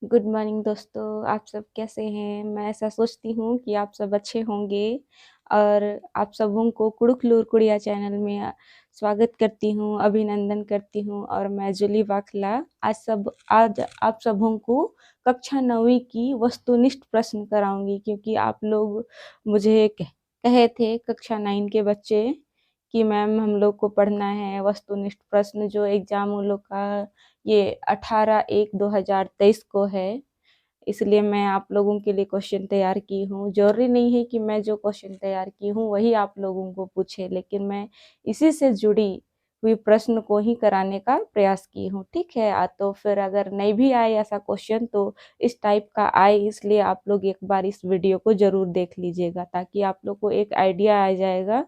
Good morning दोस्तों, आप सब कैसे हैं? मैं ऐसा सोचती हूँ कि आप सब अच्छे होंगे और आप सबों को कुड़ुखलूर कुड़िया चैनल में स्वागत करती हूँ, अभिनंदन करती हूँ और मैं जूली वाखला आज आप सबों को कक्षा 9वीं की वस्तुनिष्ठ प्रश्न कराऊंगी क्योंकि आप लोग मुझे कहे थे कक्षा 9 के बच्चे कि मैम हम लोग को पढ़ना है वस्तुनिष्ठ प्रश्न जो एग्जाम उन लोग का ये 18/1/2023 को है। इसलिए मैं आप लोगों के लिए क्वेश्चन तैयार की हूँ। जरूरी नहीं है कि मैं जो क्वेश्चन तैयार की हूँ वही आप लोगों को पूछे, लेकिन मैं इसी से जुड़ी हुई प्रश्न को ही कराने का प्रयास की हूँ। ठीक है, तो फिर अगर नहीं भी आए ऐसा क्वेश्चन तो इस टाइप का आए, इसलिए आप लोग एक बार इस वीडियो को जरूर देख लीजिएगा ताकि आप लोग को एक आइडिया आ जाएगा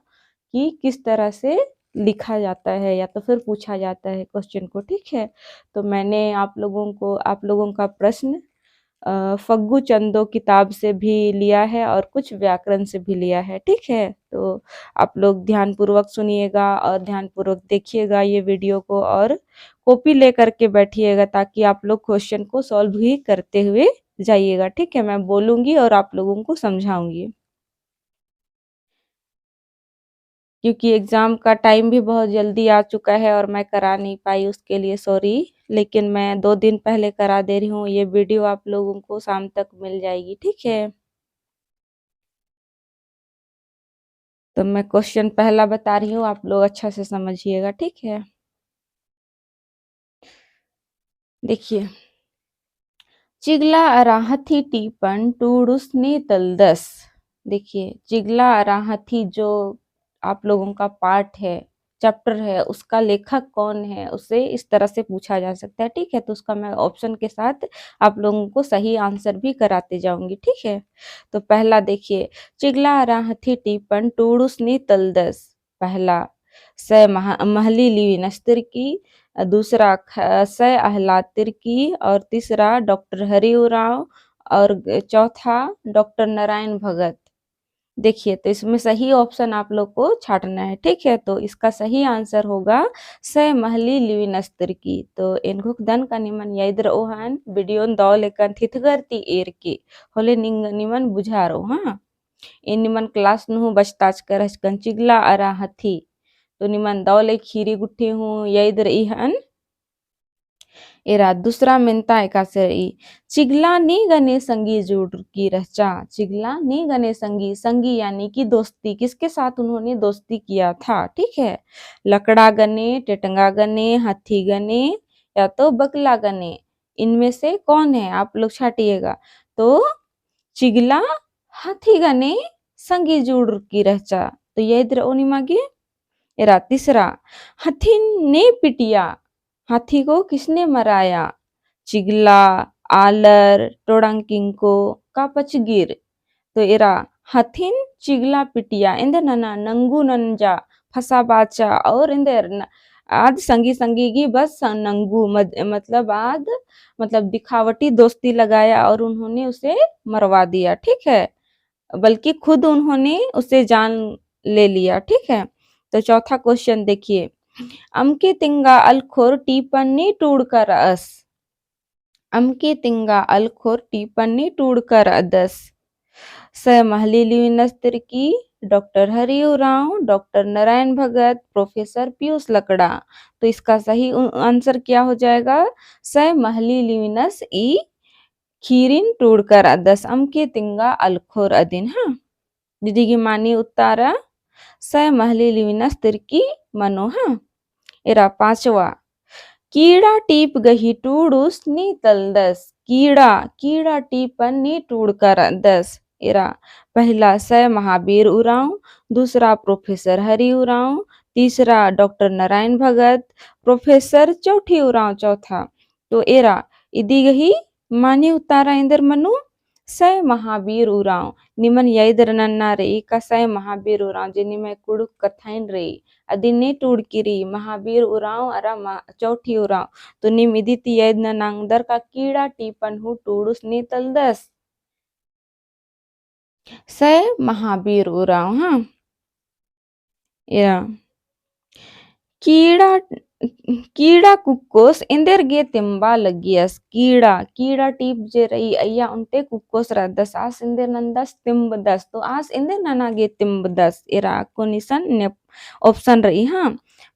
कि किस तरह से लिखा जाता है या तो फिर पूछा जाता है क्वेश्चन को। ठीक है, तो मैंने आप लोगों का प्रश्न फग्गू चंदो किताब से भी लिया है और कुछ व्याकरण से भी लिया है। ठीक है, तो आप लोग ध्यान पूर्वक सुनिएगा और ध्यान पूर्वक देखिएगा ये वीडियो को और कॉपी लेकर के बैठिएगा ताकि आप लोग क्वेश्चन को सॉल्व भी करते हुए जाइएगा। ठीक है, मैं बोलूंगी और आप लोगों को समझाऊंगी क्योंकि एग्जाम का टाइम भी बहुत जल्दी आ चुका है और मैं करा नहीं पाई, उसके लिए सॉरी। लेकिन मैं 2 दिन पहले करा दे रही हूँ, ये वीडियो आप लोगों को शाम तक मिल जाएगी। ठीक है, तो मैं क्वेश्चन पहला बता रही हूँ, आप लोग अच्छा से समझिएगा। ठीक है, देखिए, चिगला अराहथी टीपन टूडुसने तलदस। देखिए, चिगला अराहथी जो आप लोगों का पार्ट है, चैप्टर है, उसका लेखक कौन है, उसे इस तरह से पूछा जा सकता है। ठीक है, तो उसका मैं ऑप्शन के साथ आप लोगों को सही आंसर भी कराते जाऊंगी। ठीक है, तो पहला देखिए, चिगला अराहथी टीपन टूडुसने तलदस। पहला महली लीविनस्तर की, दूसरा सै अहलातिर की, और तीसरा डॉक्टर हरिउराव, और चौथा डॉक्टर नारायण भगत। देखिए, तो इसमें सही ऑप्शन आप लोग को छाटना है। ठीक है, तो इसका सही आंसर होगा सै महली लिविनस्तर की। तो इनको दन का निमन याइद्र ओहान वीडियो दौ लेकन थिथगरती एर के होले निमन बुझारो। हाँ, इन निमन क्लास नु बचताच कर चिगला अरा हथी, तो निमन दौले खीरी गुट्ठी हूँ यइद्र इहन एरा दूसरा मिनता एकासरी चिगला नी गने संगी जुड़ की रचा। चिगला नी गने संगी, संगी यानी कि दोस्ती, किसके साथ उन्होंने दोस्ती किया था। ठीक है, लकड़ा गने, टेटंगा गने, हाथी गने या तो बकला गने, इनमें से कौन है आप लोग छाटिएगा। तो चिगला हाथी गने संगी जुड़ की रचा, तो ये इधर ओनिमागे एरा तीसरा हाथी ने पिटिया, हाथी को किसने मराया। चिगला, आलर, टोड़ांकिंको का पचगिर, तो एरा हथिन चिगला पिटिया इंदर नना नंगू नंजा फसा बाचा और इंदर आद संगी संगी की बस नंगू मतलब आद मतलब दिखावटी दोस्ती लगाया और उन्होंने उसे मरवा दिया। ठीक है, बल्कि खुद उन्होंने उसे जान ले लिया। ठीक है, तो चौथा क्वेश्चन देखिए, अमके तिंगा अलखोर टीपन्नी टूड़ कर अस। अमके तिंगा अलखोर टीपन्नी टूड़ कर अदस। स महली लिविनस्तर की, डॉक्टर हरिऊ राव, डॉक्टर नारायण भगत, प्रोफेसर पीयूष लकड़ा। तो इसका सही आंसर क्या हो जाएगा, स महली लिविनस ई खीरिन टूड़कर अदस अमके तिंगा अलखोर अदिन। हाँ, दीदी की मानी उत्तारा स महली लिविनस तिरकी मनो। हाँ, एरा पांचवा कीड़ा टीप गही टूडूस नी तलदस। कीड़ा, कीड़ा टीपन नी टूड़ कर दस। एरा पहला स महावीर उरांव, दूसरा प्रोफेसर हरि उरांव, तीसरा डॉक्टर नारायण भगत, प्रोफेसर चौठी उरांव चौथा। तो एरा इदी गही मानी उतारा इंदर मनु स महावीर उरांव निमन यइदर नन्ना रे का स महावीर उरांव जिनी में कुड़ुक कथाइन रे अदिने टूड़किरी महावीर उराव अरा चौठी उराव, तो निम इदिति यद्न नांगदर का कीड़ा टीपन हु टूडुस नी तलदस स महावीर उराव। हाँ, या कीड़ा कीड़ा कुक्कोस इंदेर गे तिम्बा लगियस कीड़ा कीड़ा टीप जे रही अय्या उनटे कुक्कोस रदस आस इंदेर नंदस तिम्ब दस तो आस इंदेर नना गे तिम्ब दस इरा कोनिसन ने ऑप्शन रही हाँ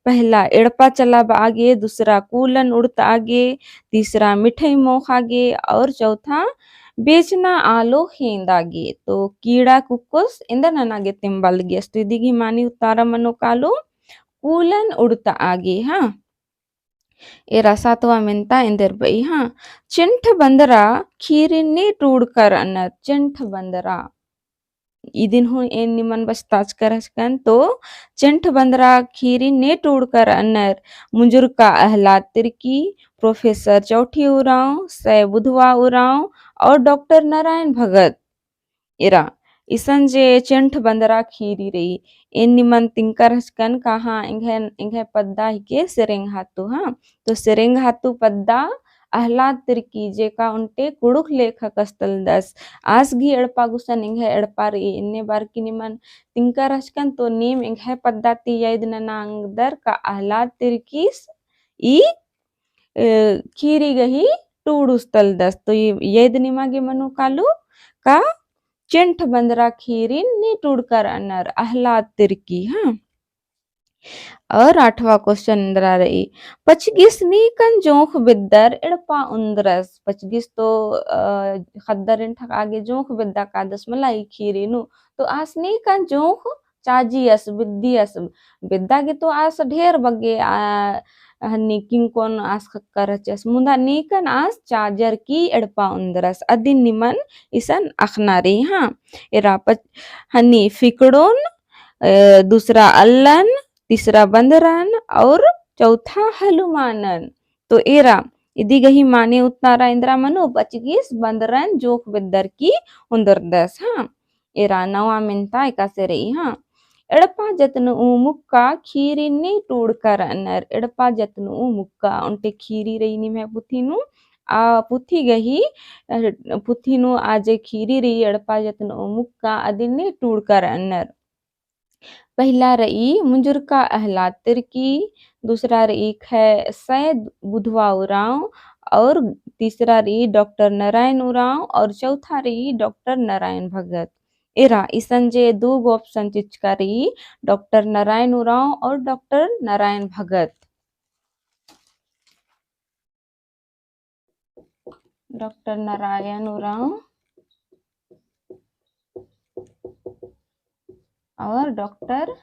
पहला एड़पा चलाब आगे दूसरा कूलन उड़त आगे तीसरा मिठाई मोख आगे और चौथा बेचना आलो हेंद आगे तो कीड़ा कुक्कोस इंदेर नना गे तिम्बा लगियस तो इदिगी मानी उतारा मनो कालो कूलन उड़त आगे हाँ एरा सातवा मिनता इंदर बई हाँ चिंठ बंदरा खीरिन्नी टूड़ कर अन्नर चिंठ बंदरा इदिन हूँ एन निमन बस्ताज करस्कन तो चिंठ बंदरा खीरी ने टूड़ कर अन्नर मुंजुर का अहलाद तिर्की प्रोफेसर चौठी उराव सै बुधवा उराव और डॉक्टर नारायण भगत इरा इसन जे चिंठ बंदरा खीरी रही एन निमन तिंकर हस्कन कहा इंघे इंघे पद्दा हिके सिरेंग हातु हाँ तो सिरेंग हातु पद्दा आह्लाद तिर्की जेका उनटे कुड़ुख लेखक अस्तल दस आसगी एड़पा गुसन इंघे एड़पा रही इन्ने बार की निमन तिंकर हस्कन तो नीम इंघे पद्दा ती यद ननांगदर का आह्लाद तिर्कीस ई खीरी गही टूडुस्तल दस तो ये यद निमागे मनु कालू का चिंठ बंदरा खीरिन नी टूड़कर अनर आह्लाद तिर्की हाँ और 8वां क्वेश्चन इंद्रा रही पचगिस नी कन जोंख बिद्दर इड़पा उंदरस पचगिस तो खद्दर इंठक आगे जोंख बिद्दा कादस मलाई खीरी नु तो आस नी कन जोंख चाजियस बिद्दियस बिद्दा के तो आस ढेर बगे हन्नी किंग कोन आस करचस मुंदा नीकन आस चाजर की एड़पा उंदरस अदिन निमन इसन अखनारी हाँ इरा हन्नी फिकड़ोन दूसरा अल्लन तीसरा बंदरन और चौथा हलुमानन तो एरा इदी गही माने उतारा इंद्रा मनो पचगिस बंदरन जोख बिद्दर की उंदर दस हाँ एरा नवा मिनता एकासे रही हाँ एड़पा जतन मुक्का खीरी ने टूड़ कर अनर एड़पा जतन मुक्का उनटे खीरी रही नी मैं पुथीनु आ पुथी गही पुथीनु आजे खीरी रही एड़पा जतन मुक्का अदिने टूड़ कर अनर पहला रई मुंजुर का अहलाद तिर्की दूसरा रई खे सैद बुधवा उराव और तीसरा रई डॉक्टर नारायण उराव और चौथा रई डॉक्टर नारायण भगत एरा इसन जे दो ऑप्शन चिचका रई डॉक्टर नारायण उराव और डॉक्टर नारायण भगत डॉक्टर नारायण उराव और डॉक्टर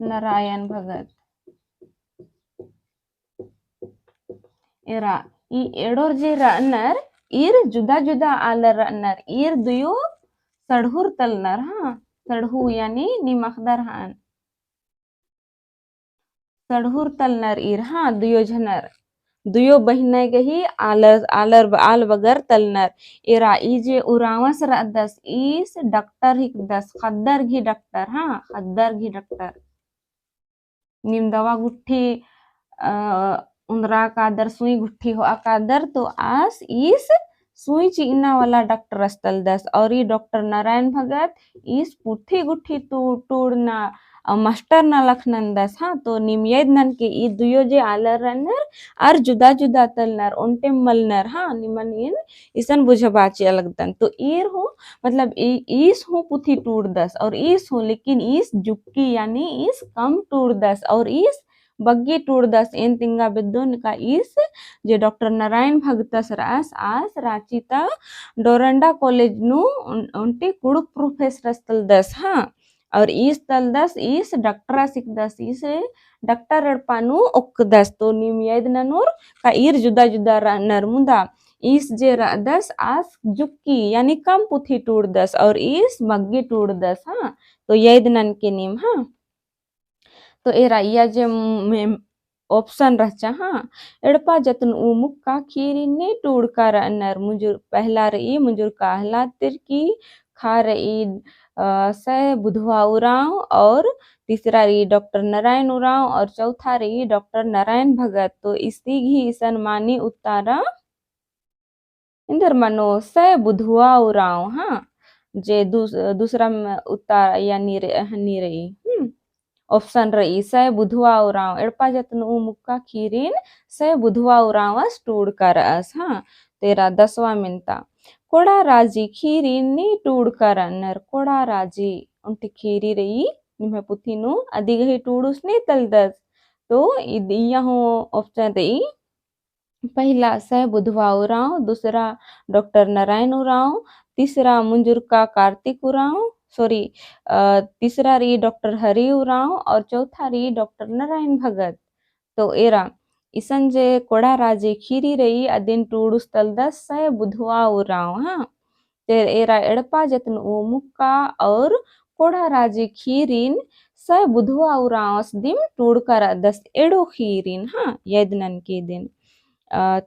नारायण भगत एरा ई एडोर जे रनर ईर जुदा जुदा आलर रनर ईर दुयो सड़हुर तलनर हाँ सड़हु यानी निमखदर हान सड़हुर तलनर ईर हाँ दुयो झनर दुयो बहिने गही आलर आलर आल बगर तलनर एरा ई जे उरावस रदस ईस डॉक्टर हिक दस खद्दर घी डॉक्टर हाँ खद्दर घी डॉक्टर निम दवा गुट्ठी उंदरा कादर सुई गुट्ठी हो अकादर तो आस इस सुई चीना वाला डॉक्टर अस्तल दस और ये डॉक्टर नारायण भगत इस पुथी गुट्ठी तोड़ना मास्टर ना लखनन दस हाँ तो निमयद नन के ई दुयो जे आलर रनर और जुदा जुदा तलनर उनटे मलनर हाँ निमन इन इसन बुझबाची अलग तन तो ईर हो मतलब ईस हो पुथी टूड़ दस और ईस हो लेकिन ईस जुक्की यानी ईस कम टूड़ दस और ईस बग्गी टूड़ दस एन तिंगा बिद्दुन का इस जे डॉक्टर नारायण भगतस रास आस राचिता डोरंडा कॉलेज नु उनटे कुड़ुक प्रोफेसर तल दस हाँ और इस तल दस इस डॉक्टर सिक दस इस डॉक्टर अड़पानु उक दस तो निमयद ननूर का ईर जुदा जुदा नरमुदा इस जे दस आस जुक्की यानी कम पुथी टूड़ दस और इस बग्गी टूड़ दस हाँ तो यद नन के निम हाँ तो एरा या जे ऑप्शन रहचा हाँ एड़पा जतन मुक्का खीरी ने टूड़ कर अनर मुंजुर पहला रही मुंजुर का अहला तिरकी खा रही सह बुधवा उराव और तीसरा रही डॉक्टर नारायण उराव और चौथा रही डॉक्टर नारायण भगत तो इसी ही ईसन मानी उतारा इंदर मनो सह बुधवा उराव हाँ जे दूसरा उतारा या नी रही ऑप्शन रई सय बुधवा उराव एडपा जतन मुक्का खीरीन सय बुधवा उरावस टूड करअस हाँ 10वां मिनता कोड़ा राजी खीरीन नी टूड करनर कोड़ा राजी उंटी खीरी रई निम्हे पुथिनु अदिगही टूडुस नी तलदस तो यहाँ ऑप्शन रई पहिला सह बुधवा उराव दूसरा डॉक्टर नारायण उराव तीसरा मुंजुर्का कार्तिक उराव सॉरी तीसरा रही डॉक्टर हरि उराव और चौथा रही डॉक्टर नारायण भगत तो एरा इसन जे कोड़ा राजे खीरी रही अदिन टूडुस तलदस सह बुधवा उराव हाँ तेर एरा एड़पा जतन मुक्का और कोड़ा राजे खीरीन सह बुधवा उरावस दिम टूड कर दस एड़ो खीरीन हाँ यदनन के दिन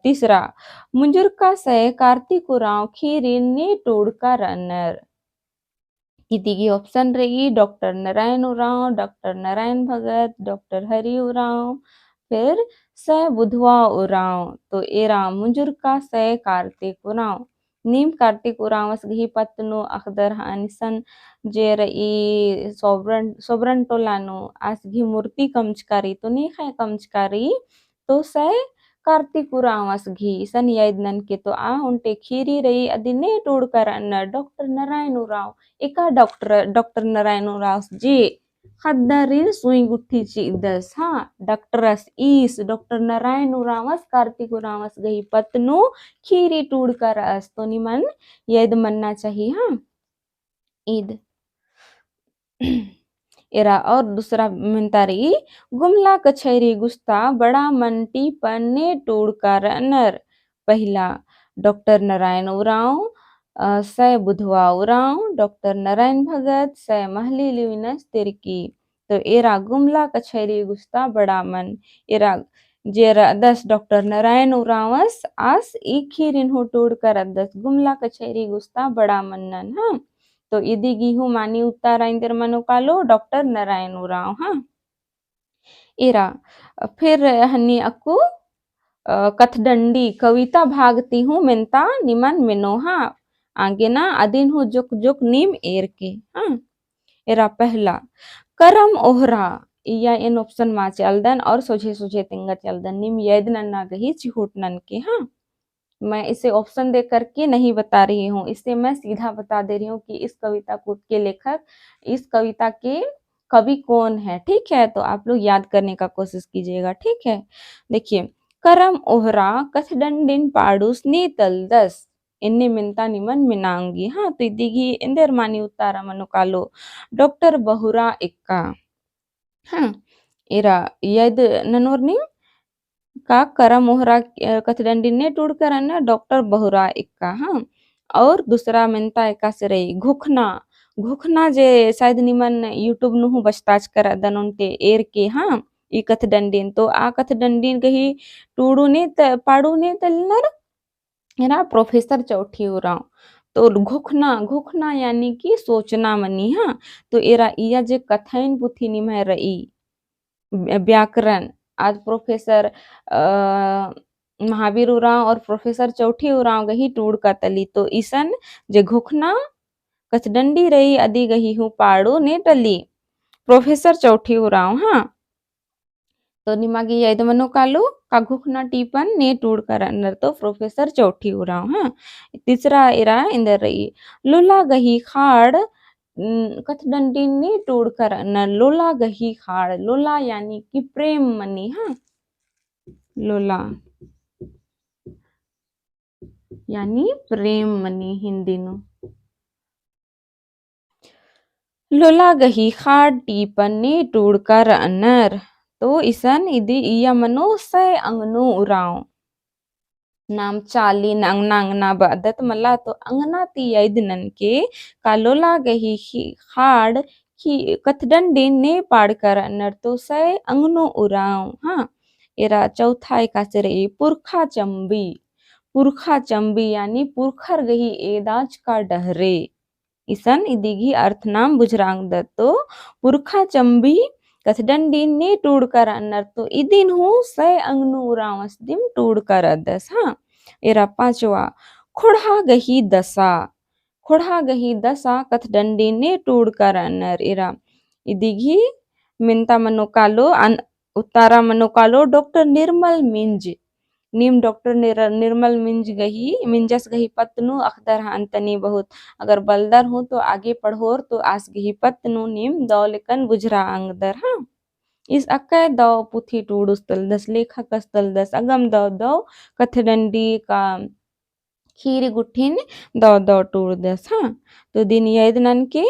तीसरा मुंजुर्का सह कार्तिक उराव खीरीन टूडका रनर इतिगी ऑप्शन रही डॉक्टर नारायण उराव डॉक्टर नारायण भगत डॉक्टर हरि उराव फिर सह बुधवा उराव तो एरा मुंजुर्का सह कार्तिक उराव नीम कार्तिक उरावस गही पत्नो अखदर हानिसन जे रई सोबरन टोलानो आस घी मूर्ति कमचकारी तो नहीं खाए कमचकारी तो सह कार्तिक उरावस घी सन यदनन के तो आ उनटे खीरी रही अदिने टूड कर डॉक्टर नारायण उराव एका डॉक्टर नारायण उराव जी खद्दरीन सुई गुट्ठी चीदस हाँ डॉक्टरस ईस डॉक्टर नारायण उरावस कार्तिक उरावस गही पत्नु खीरी टूड कर अस तो निमन यद मनना चाहिए हाँ ईद एरा और दूसरा मिनतारी गुमला कछैरी गुस्ता बड़ा मंटी पन्ने टूड कर नर पहला डॉक्टर नारायण उराव सय बुधवा उराव डॉक्टर नारायण भगत सय महली लिविनस तिरकी तो एरा गुमला कछैरी गुस्ता बड़ा मन एरा जेरा 10 डॉक्टर नारायण उरावस आस एक खीरिन हो टूड कर 10 गुमला कछैरी गुस्ता बड़ा मन्नन हाँ तो इदी गिहू मानी उत्तारा इंदर मनो कालो डॉक्टर नारायण उराव हाँ एरा फिर हन्नी अक्कू कथडंडी कविता भागती हूँ मिनता निमन मिनो हाँ आगे ना अदिन हूँ जुक जुक नीम एर के हाँ एरा पहला करम ओहरा या इन ऑप्शन मा चलदन और सोझे सोझे तिंगा चलदन निम यदन ना गही चिहुटनन के हाँ मैं इसे ऑप्शन दे करके नहीं बता रही हूँ इसे मैं सीधा बता दे रही हूँ कि इस कविता के लेखक इस कविता के कवि कौन है ठीक है तो आप लोग याद करने का कोशिश कीजिएगा ठीक है देखिए करम ओहरा कथडंडिन पाडूस नी तलदस इन्नी मिनता निमन मिनांगी हाँ तो दिगी इंदर मानी उतारा मनुकालो डॉक्टर बहुरा इक्का हाँ इरा यद ननोरनी का करा मोहरा कथडंडी ने टूड करना डॉक्टर बहुरा इक्का हाँ और दूसरा मिनता एका से रही घुखना घुखना जे शायद निमन यूट्यूब नु बस्ताच कर दनोंटे एर के हाँ ई कथडंडीन तो आ कथडंडीन कही टूडू ने पाडू ने तलनर एरा प्रोफेसर चौठी उराव तो घुखना घुखना यानी कि सोचना मनी हाँ तो एरा इया जे कथैन पुथी निमह रही व्याकरण आज प्रोफेसर महावीर उराव और प्रोफेसर चौठी उराव गही टूड का तली तो ईसन जे घुखना कचडंडी रही अदी गही हूँ पाड़ो ने टली प्रोफेसर चौठी उराव हाँ तो निमागी यद मनो कालो का घुखना टीपन ने टूड कर तो प्रोफेसर चौठी उराव हाँ तीसरा इरा इंदर रही लुला गही खाड़ कथडंडी ने टूड कर लोला गही खाड़ लोला यानी कि प्रेम मनी हाँ लोला यानी प्रेम मनी हिंदी नो लोला गही खाड़ टीपन ने टूड कर अनर तो इसन इदी इया मनो सय अंगनो उराव नाम चाली अंगना अंगना बदत मला तो अंगना ती यदनन के कालोला गही खाड़ की कथडंडी ने पाड़ कर अनर तो सय अंगनो उराव हाँ एरा चौथा एकाचरे पुरखा चंबी यानी पुरखर गही एदाज का डहरे इसन इदिगी अर्थ नाम बुझरांग दत्तो पुरखा चंबी कथडंडी ने टूड कर अन्नर तो इदिन हूँ सय अंगनु उरावस दिम टूड कर अदस हाँ एरा पांचवा खुड़ा गही दसा कथडंडी ने टूड कर अन्नर एरा इदिगी मिनता मनोकालो उतारा मनोकालो डॉक्टर निर्मल मिंज नीम डॉक्टर निर्मल मिंजस गही पत्नु अखदर अंतनी बहुत अगर बलदर हूँ तो आगे पढ़ोर तो आस गही पत्नु नीम दौलकन बुझरा अंगदर हाँ इस अक्कै दौ पुथी टूडुस तलदस लेखकस तलदस अगम दौ दौ कथडंडी का खीरी गुठिन दौ दौ टूडदस हाँ तो दिन यदनन के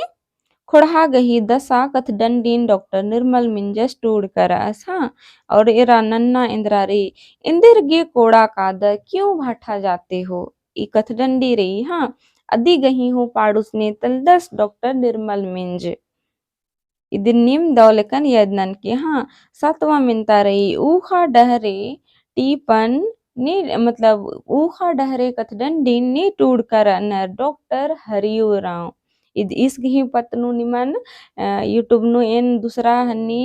खोड़हा गही दशा कथ डंडीन डॉक्टर निर्मल मिंजस टूड करस हाँ और इरा नन्ना इंद्रा रे इंदिर गे कोड़ा कादर क्यों भाठा जाते हो ई कथ डंडी रही हाँ अदी गही हूँ पाड़ुस ने तलदस डॉक्टर निर्मल मिंज इदिन निम दौलकन यदनन के हाँ सतवा मिनता रही ऊखा डहरे टीपन ने मतलब ऊखा डहरे कथ डंडीन ने टूड कर डॉक्टर हरियो राव इस गी पत्नु निमन यूट्यूब नु एन दूसरा हन्नी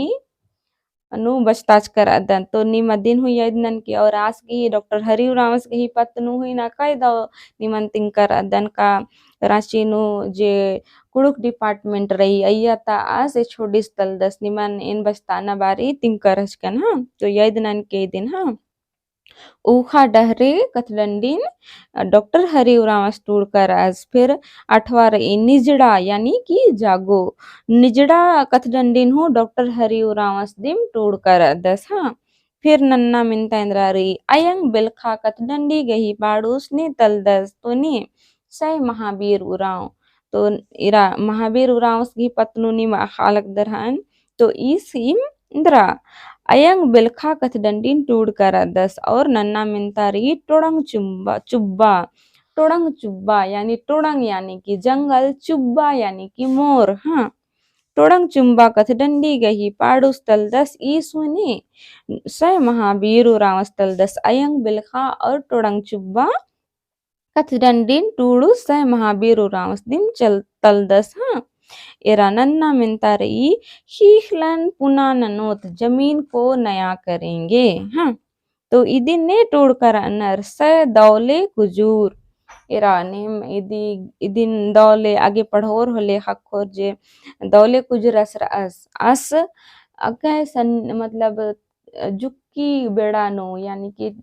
नु बचताच कर अदन तो निम दिन हुई यदनन की और आस की डॉक्टर हरिव रावस की पत्नु हुई ना कई दो निमन तिंकर अदन का रांची नु जे कुड़ुक डिपार्टमेंट रही अय्यता आस ए छोड़ी स्थल दस निमन इन बचताना बारी तिंकर हचकन हाँ तो यदनन के दिन हाँ ऊखा डहरे कथडंडीन डॉक्टर हरिवराव स्टूरकर आज फिर अठवार निजड़ा यानी कि जागो निजड़ा कथडंडीन हो डॉक्टर हरिवराव दिम टूड़कर दस हाँ फिर नन्ना मिनता इंद्रा रही अयंग बिलखा कथडंडी गही बाड़ूस ने तलदस तो ने सै महावीर उराव तो इरा महावीर उराव की पत्नुनी खालक दरहन तो इस इंद्रा अयंग बिलखा कथडंडीन टूड कर दस और नन्ना मिनतारी टोड़ंग चुब्बा यानी टोड़ंग यानी कि जंगल चुब्बा यानी कि मोर हाँ टोड़ंग चुम्बा कथडंडी गही पाड़ू स्थल दस ई सुने सय महावीर राव स्थल दस अयंग बिलखा और टोड़ंग चुब्बा कथडंडीन टूडू सय महावीर राव दिन चल तल दस हाँ एरा नन्ना मिनता रही हीखलन पुना ननोत जमीन को नया करेंगे हाँ तो इदिन ने टोड़ कर अनर स दौले कुजूर एरा नेम इदिन दौले आगे पढ़ोर होले खखोर जे दौले कुजूर अस अगे सन मतलब जुक्की बेड़ा नो यानी कि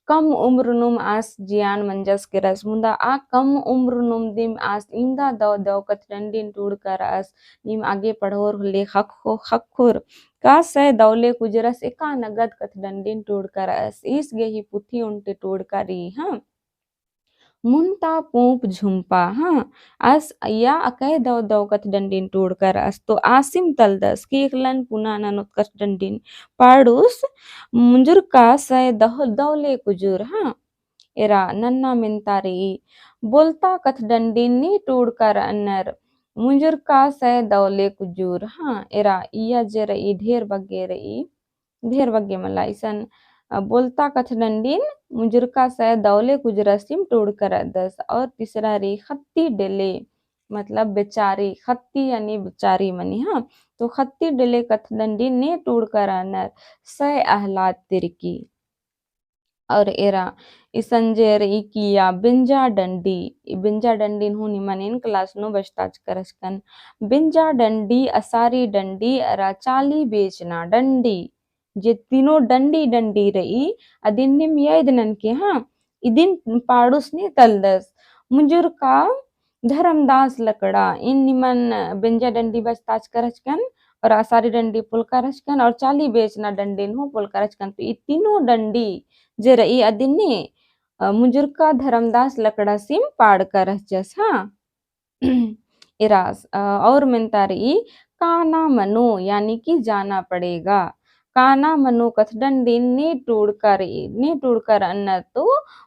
कम उम्र नुम आस जियान मंजस के रस मुंदा आ कम उम्र नुम दिम आस इंदा दौ दौ कथडंडीन टूड़ कर आस निम आगे पढ़ोर ले खखोर का सह दौले कुजरस एका नगद कथडंडीन टूड़ कर आस इस गे ही पुथी उनटे टूड़ करी हाँ मुंता पूप झुम्पा हाँ अस या अकय दौ दौ कथडंडीन टूड़ कर अस तो आसिम तलदस कीकलन पुना ननुत कथडंडीन पाड़ूस मुंजुर का सय दौले कुजुर हाँ एरा नन्ना मिनतारी बोलता कथडंडीन नी टूड़ कर अन्नर मुंजुर का सय दौले कुजूर हाँ एरा इया जे रही ढेर बग्गे मला इसन बोलता कथडंडीन मुजुरका सय दौले कुजरसिम टूड़ कर दस और तीसरा रे खत्ती डेले मतलब बेचारी खत्ती यानी बेचारी मनी हाँ तो खत्ती डेले कथडंडीन ने टूड़ कर अनर सय आहलाद तिरकी और एरा इसंजेर इकिया बिंजा डंडी हूँ निमन क्लास नो बस्ताच करस्कन बिंजा डंडी असारी डंडी अरा चाली बेचना डंडी जे तीनों डंडी रही अदिन निम यदनन के हाँ इदिन पाड़ुस ने तलदस मुंजुर का धर्मदास लकड़ा इन निमन बिंजा डंडी बस्ताच करस्कन और आसारी डंडी पुलका रचकन और चाली बेचना डंडीन हूँ पुलका रचकन तो ये तीनों डंडी जे रही अदिने मुजुर्का धर्मदास लकड़ा सिम पाड़ कर रचस हाँ इरास और मिनता रही काना मनो यानी कि जाना पड़ेगा काना मनो कथडंडीन ने टूड़ कर अन्ना तो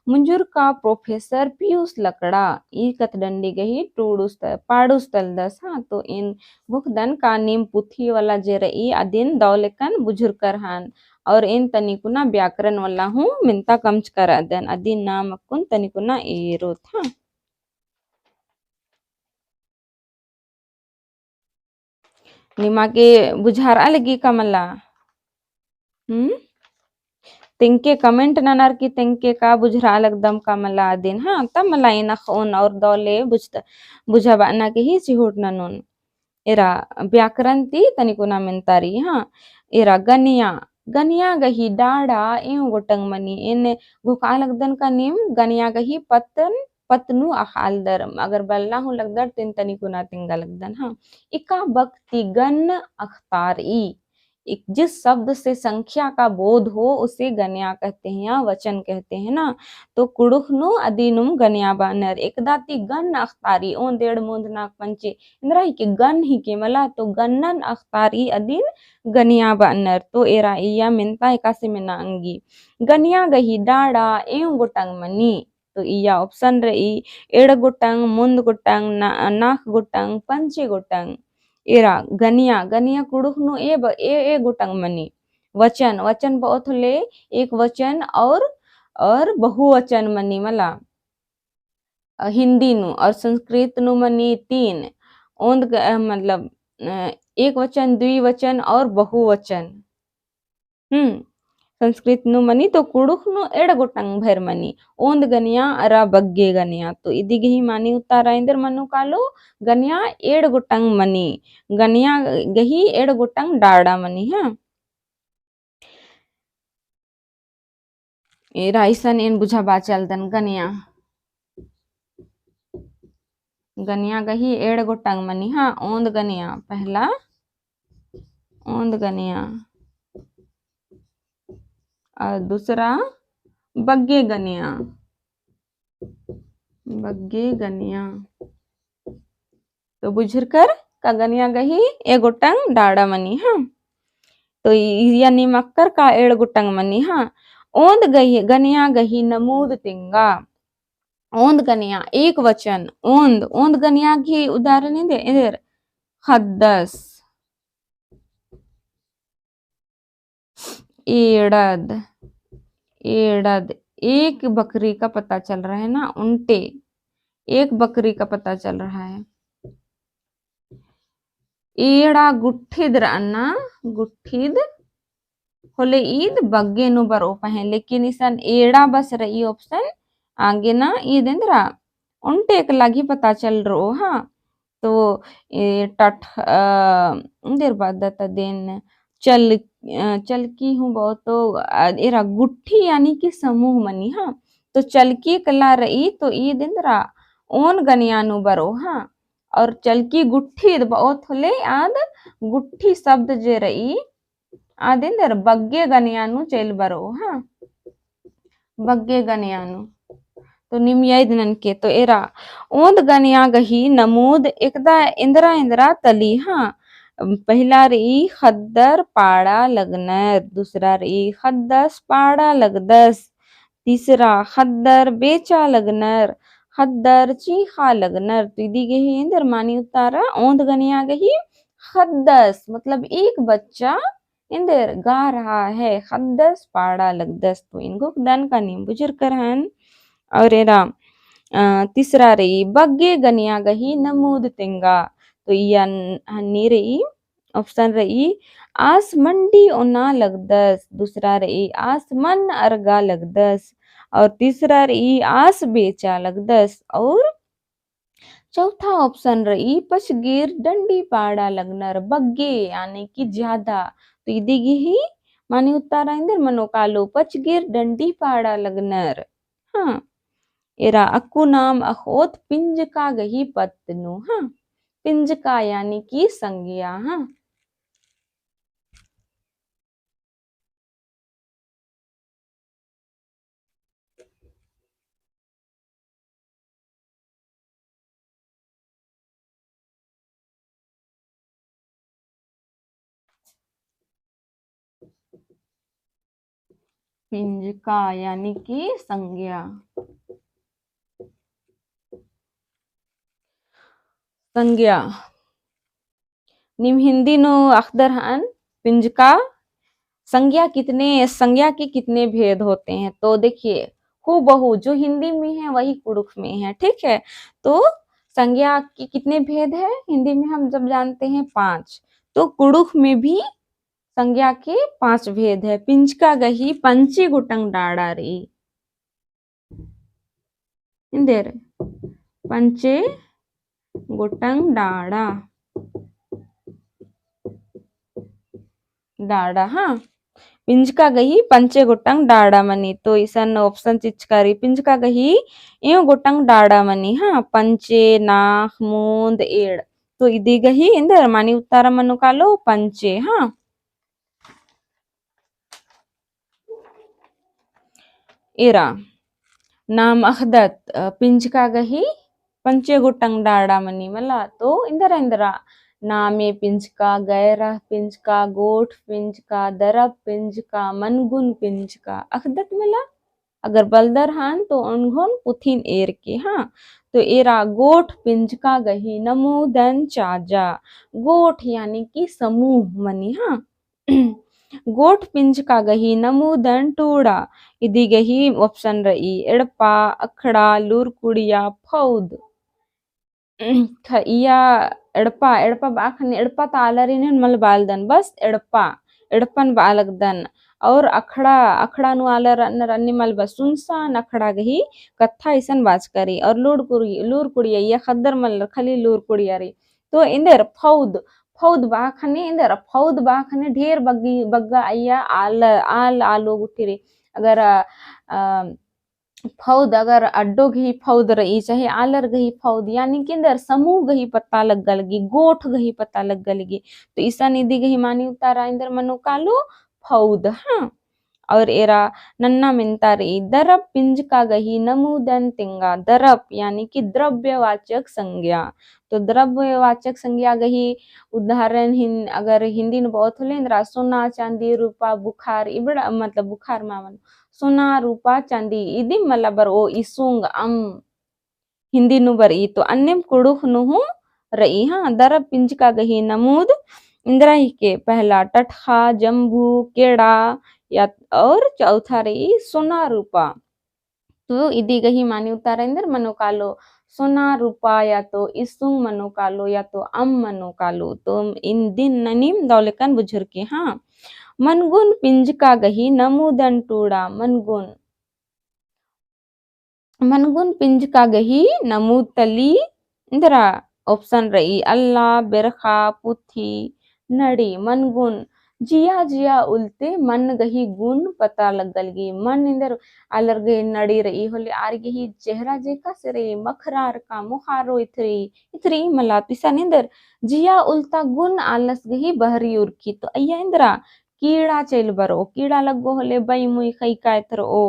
मुंजुर का प्रोफेसर पीयूष लकड़ा ई कथडंडी गही पाड़ुस तल दस हाँ तो इन भुखदन का नीम पुथी वाला जे रही अदिन दौलेकन बुझुर कर हान और इन तनिकुना व्याकरण वाला हूँ मिनता कमच कर अदन अदिन नाम अकुन तनिकुना एरो था निमाके बुझार अलगी कमला तिंके कमेंट ननर की तिंके का बुझरा लगदम का मला दिन हाँ तब मला इन और दौले बुझबा ना के ही चिहुट ननुन एरा व्याकरण ती तनिकुना मेंतारी हाँ एरा गनिया गनिया गही डाड़ा एव गोटंग मनी इन गुका लगदन का निम गनिया गही पतनु अहालदर अगर बल्ला हूँ लगदर तिन तनिकुना तिंगा लगदन हाँ इका बक्ति गन अख्तार ई जिस शब्द से संख्या का बोध हो उसे गन्या कहते हैं या वचन कहते हैं ना। तो कुड़ुखनु अदीनुम गन्या बानर एकदाती गन अख्तारी ओन डेढ़ मूंद नाक पंचे इंद्रा ही के गन ही के मला तो गन्नन अख्तारी अदीन गनिया बानर तो एरा इया मिनता एकासे में अंगी गनिया गही डाड़ा एव गोटंग मनी तो इया ऑप्शन रही एड़ गोटंग मुंद गोटंग नाक गोटंग पंचे गोटंग एरा गनिया गनिया कुड़ुखनु ए गोटंग मनी वचन वचन बहुत ले एक वचन और बहुवचन मनी मला हिंदी नु और संस्कृत नु मनी तीन ओंद मतलब एक वचन द्विवचन और बहुवचन संस्कृत नु मनी तो कुड़ुखनु एड़ गोटंग भैर मनी ओंद गनिया अरा बग्गे गनिया तो इदिगे ही मानी उतारा इंदर मनु कालो गनिया एड़ गोटंग मनी गनिया गही एड़ गोटंग डाड़ा मनी हाँ ए राइसन एन बुझा बाचल दन गनिया गनिया गही एड़ गोटंग मनी हाँ ओंद गनिया पहला ओंद गनिया और दूसरा बग्गे गनिया तो बुझर कर का गनिया गही ए गोटंग डाड़ा मनी हाँ तो यानी मक्कर का एड़ गोटंग मनी हाँ ओंद गही गनिया गही नमूद तिंगा ओंद गनिया एक वचन ओंद ओंद गनिया की उदाहरण इधर हद्दस एड़द एड़द एक बकरी का पता चल रहा है ना उनटे एक बकरी का पता चल रहा है एड़ा गुट्ठिद अन्ना गुट्ठिद होले ईद बग्गे नु बर ओपा है लेकिन इसन एड़ा बस रही ऑप्शन आगे ना ईद इंद्रा उनटे एक लगी पता चल रो हाँ तो टठ देर बाद दिन चलकी हूँ बहुत तो एरा गुट्ठी यानी कि समूह मनी हाँ तो चलकी कला रही तो ईद इंद्रा ओन गनियानु बरो हाँ और चलकी गुट्ठी बहुत होले आद गुट्ठी शब्द जे रही आदिंदर बग्गे गनियानु चल बरो हाँ बग्गे गनियानु तो निम्याद ननके तो एरा ओंद गनिया गही नमूद एकदा इंद्रा इंद्रा तली हाँ पहला रही खद्दर पाड़ा लगनर दूसरा रही खद्दस पाड़ा लगदस तीसरा खद्दर बेचा लगनर खद्दर चीखा लगनर तो दी गही इंदर मानी उतारा ओंद गनिया गही खद्दस मतलब एक बच्चा इंदर गा रहा है खद्दस पाड़ा लगदस तो इनको दन का नीम बुजुर करहन और एरा तीसरा रही बग्गे गनिया गही नमूद तिंगा तो या हन्नी रही ऑप्शन रही आस मंडी ओना लगदस दूसरा रही आस मन अरगा लगदस और तीसरा रही आस बेचा लगदस और चौथा ऑप्शन रही पचगीर डंडी पाड़ा लगनर बग्गे यानी कि ज्यादा तो इदिगी ही मानी उत्तारा इंदर मनो कालो पचगीर डंडी पाड़ा लगनर हाँ एरा अक्कू नाम अखोत पिंजका गही पत्नु हाँ पिंजका यानी कि संज्ञा हाँ पिंजका यानी कि संज्ञा संज्ञा निम हिंदी नो अख्दर हन पिंजका संज्ञा के कितने भेद होते हैं तो देखिए हूबहू जो हिंदी में है वही कुड़ुख में है ठीक है तो संज्ञा के कितने भेद है हिंदी में हम जब जानते हैं 5 तो कुड़ुख में भी संज्ञा के 5 भेद है पिंजका गही पंची गुटंग डाड़ा रही इंदेर पंचे गुटंग डाड़ा डाड़ा हाँ पिंजका गही पंचे गोटंग डाड़ा मनी तो ईसन ऑप्शन चिचकारी पिंजका गही एव गोटंग डाड़ा मनी हाँ पंचे नाक मूंद एड़ तो इदी गही इंदर मानी उत्तारा मनु कालो पंचे हाँ एरा नाम अखदत पिंजका गही पंचे गोटंग डाड़ा मनी मला तो इंदरा इंदरा नामे पिंजका गैरा पिंजका गोठ पिंजका दरब पिंजका मनगुन पिंजका अखदत मला अगर बलदर हान तो उन्होंन पुथिन एर के हाँ तो एरा गोठ पिंजका गही नमोदन चाजा गोठ यानी कि समूह मनी हाँ गोठ पिंजका गही नमोदन टूड़ा इदी गही ऑप्शन रही एड़पा अखड़ा लूरकुड़िया फौद इया एड़पा एड़पा बाखन एड़पा तालरिन मल बालदन बस एड़पा एड़पन बालकदन और अखड़ा अखड़ा नु आलर रन्नी मल बस सुनसान अखड़ा गही कत्था इसन बाज करी और लूर कुड़िया या खद्दर मल खली लूर कुड़िया री तो इंदर फौद फौद बाखने इंदर फौद बाखने ढेर बग्गी बग्गा अయ్యా आल आलो गुट्टिरी अगर फौद अगर अड्डो गही फौद रही चाहे आलर गही फौद यानी कि अंदर समूह गही पता लग गलगी गोठ गही पता लग गलगी तो ईसा निधि गही मानी उतारा इंदर मनो कालो फौद हाँ और एरा नन्ना मिनता रही दरब पिंज का गही नमूदन तिंगा दरब यानी कि द्रव्यवाचक संज्ञा तो द्रव्यवाचक संज्ञा गही उदाहरण अगर हिंदी में बहुत होले इंद्रा सोना चांदी रूपा बुखार इबड़ा मतलब बुखार मामन सोना रूपा चांदी इदी मलबर ओ इसुंग हिंदी नु बरी तो अन्यम कुड़ुख नुहु रही हाँ दरब पिंज का गही नमूद इंदिरा ही के पहला टटखा जम्बू केड़ा या और चौथा रही सोना रूपा तो इदी गही मानी उतारा इंदर मनो कालो सोना रूपा या तो इसुंग मनो कालो या तो मनो कालो तो इन दिन ननीम दौलकन बुझुर के हाँ मनगुन पिंज का गही नमूदन टूड़ा मनगुन मनगुन पिंज का गही नमूद तली इंदिरा ऑप्शन रही अल्लाह बिरखा पुथी नड़ी मनगुन जिया जिया उल्टे मन गही गुण पता लगल गी मन इंदर अलर गई नड़ी रही होले आर गही चेहरा जे का से रे मखरार का मुहारो इथरी इथरी मला पिसा निंदर जिया उल्टा गुण आलस गही बहरी उर्की तो अय्या इंदरा कीड़ा चल बरो कीड़ा लगो होले बई मुई खई का इथर ओ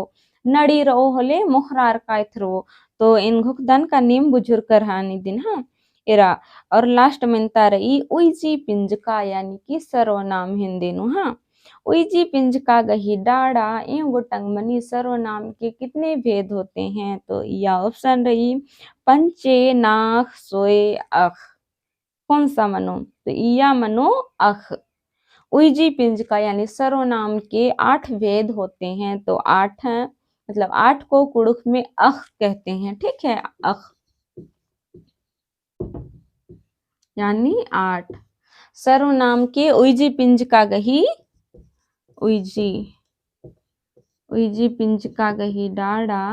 नड़ी रो होले मोहरार का इथरो तो इन घुकदन का नेम बुजुर्ग कर हानि दिन हाँ एरा और लास्ट में रही उईजी पिंजका यानी कि सर्वनाम हिंदी नु हाँ उईजी पिंजका गही डाड़ा एवं गोटंग मनी सर्वनाम के कितने भेद होते हैं तो यह ऑप्शन रही पंचे नाख सोए अख कौन सा मनो तो या मनो अख उईजी पिंजका यानी सर्वनाम के 8 भेद होते हैं तो 8 हैं मतलब 8 को कुड़ुख में अख कहते हैं ठीक है अख यानी 8 सर्वनाम के उईजी पिंज का गही उईजी उईजी पिंज का गही डाड़ा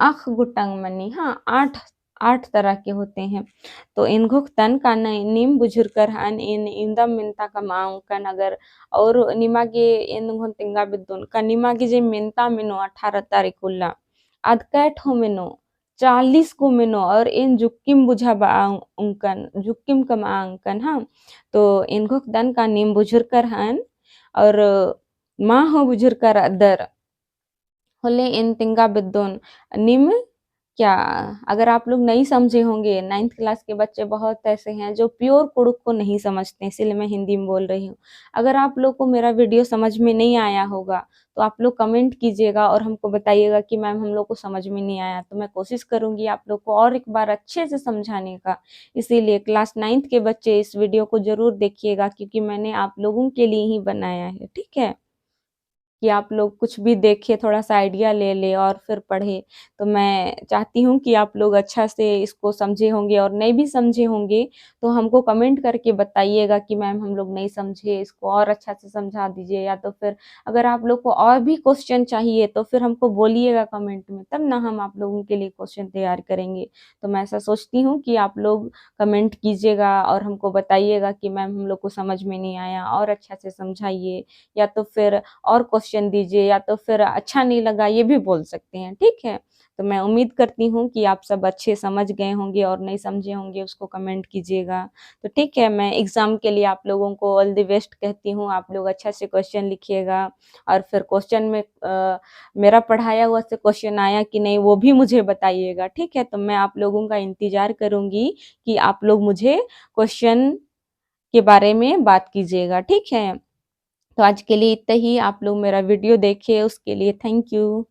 अख गुटंग मनी हाँ 8 तरह के होते हैं तो इन घुक्तन का निम बुजुर्कर हन इन इंदम मिनता का मांकन अगर और निमागे इन घुंतिंगा बिद्दुन का निमागे जे मिनता मिनो 18 तारीख उल्ला अद कैठ हो मिनो 40 को मिनो और इन जुक्किम बुझा उनकन जुक्किम का मांकन हाँ तो इन घुक्तन का निम बुजुर्कर हन और माँ हो बुजुर्कर अदर होले इन तिंगा बिद्दुन निम क्या अगर आप लोग नहीं समझे होंगे 9th क्लास के बच्चे बहुत ऐसे हैं जो प्योर कुड़ुक को नहीं समझते इसलिए मैं हिंदी में बोल रही हूँ अगर आप लोग को मेरा वीडियो समझ में नहीं आया होगा तो आप लोग कमेंट कीजिएगा और हमको बताइएगा कि मैम हम लोग को समझ में नहीं आया तो मैं कोशिश करूंगी आप लोग को और एक बार अच्छे से समझाने का इसीलिए क्लास 9th के बच्चे इस वीडियो को जरूर देखिएगा क्योंकि मैंने आप लोगों के लिए ही बनाया है ठीक है। कि आप लोग कुछ भी देखें, थोड़ा-सा आइडिया ले लें और फिर पढ़ें। तो मैं चाहती हूँ कि आप लोग अच्छा से इसको समझे होंगे और नहीं भी समझे होंगे, तो हमको कमेंट करके बताइएगा कि मैम हम लोग नहीं समझे, इसको और अच्छा से समझा दीजिए, या तो फिर अगर आप लोग को और भी क्वेश्चन चाहिए, तो फिर हमको बोलिएगा कमेंट में, तब ना हम आप लोगों के लिए क्वेश्चन तैयार करेंगे। तो मैं ऐसा सोचती हूँ कि आप लोग कमेंट कीजिएगा और हमको बताइएगा कि मैम हम लोग को समझ में नहीं आया, और अच्छा से समझाइए, या तो फिर और क्वेश्चन दीजिए, या तो फिर अच्छा नहीं लगा ये भी बोल सकते हैं, ठीक है? तो मैं उम्मीद करती हूँ कि आप सब अच्छे समझ गए होंगे, और नहीं समझे होंगे उसको कमेंट कीजिएगा। तो ठीक है, मैं एग्ज़ाम के लिए आप लोगों को ऑल द बेस्ट कहती हूँ। आप लोग अच्छा से क्वेश्चन लिखिएगा, और फिर क्वेश्चन में मेरा पढ़ाया हुआ से क्वेश्चन आया कि नहीं वो भी मुझे बताइएगा, ठीक है? तो मैं आप लोगों का इंतज़ार करूँगी कि आप लोग मुझे क्वेश्चन के बारे में बात कीजिएगा, ठीक है? तो आज के लिए इतना ही। आप लोग मेरा वीडियो देखे उसके लिए थैंक यू।